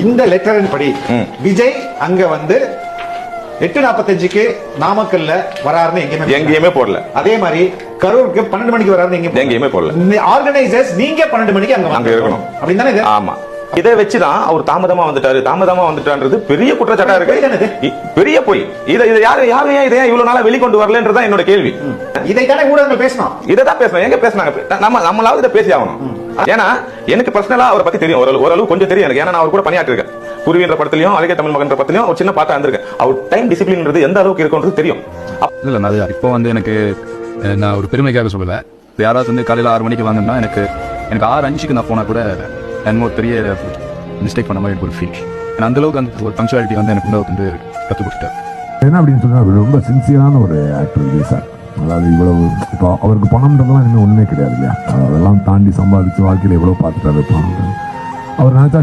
இந்த லெட்டரின் படி விஜய் அங்க வந்து 8:45க்கு நாமக்கல்ல வராருன்னு எங்கேயுமே போடல. அதே மாதிரி கரூருக்கு 12 மணிக்கு வராருன்னு எங்கேயுமே போடல. ஆர்கனைசர்ஸ் நீங்க 12 மணிக்கு அங்க இருக்கணும் அப்படின்னு தானே? ஆமா. இதை வச்சுதான் அவர் தாமதமா வந்துட்டாருன்றது பெரிய குற்றச்சாட்டா இருக்கு, பெரிய பொய். இதை யாரு இதை இவ்வளவு நாளா வெளிக்கொண்டு வரலன்றதான் என்னோட கேள்வி. இதைத்தானே ஊடகங்கள் பேசணும், இதைதான் பேசணும். எங்க பேசினாங்க? நம்மளாவது இதை பேசி ஆகணும். ஏன்னா எனக்கு பர்சனலா அவரை பத்தி தெரியும், ஓரளவு கொஞ்சம் தெரியும் எனக்கு. ஏன்னா நான் அவர் கூட பணியாற்றிருக்கேன். குருவின்ற படத்திலையும் அழகிய தமிழ் மகன்ற படத்திலையும் ஒரு சின்ன பாட்டா இருந்திருக்கேன். அவர் டைம் டிசிப்ளின்ன்றது எந்த அளவுக்கு இருக்குன்றது தெரியும். இல்ல அது இப்போ வந்து எனக்கு நான் ஒரு பெருமைக்காக சொல்லல. யாராவது வந்து காலையில 6 மணிக்கு வாங்கன்னா எனக்கு 6:05க்கு நான் போனா கூட என்ன ஒரு பெரிய மிஸ்டேக் பண்ண மாதிரி ஒரு ஃபீல். அந்த அளவுக்கு அந்த ஒரு பங்க்சுவாலிட்டி வந்து எனக்கு வந்து கற்றுக் கொடுத்தாரு. என்ன அப்படின்னு சொன்னா ரொம்ப சின்சியரான ஒரு ஆக்டர் விஜய் சார். அதாவது இவ்வளவு இப்போ அவருக்கு பணம்ன்றதுலாம் இனிமேல் ஒண்ணுமே கிடையாது இல்லையா? அதெல்லாம் தாண்டி சம்பாதிச்சு வாழ்க்கையில எவ்வளவு பார்த்துட்டாரு. அவர் நினைச்சா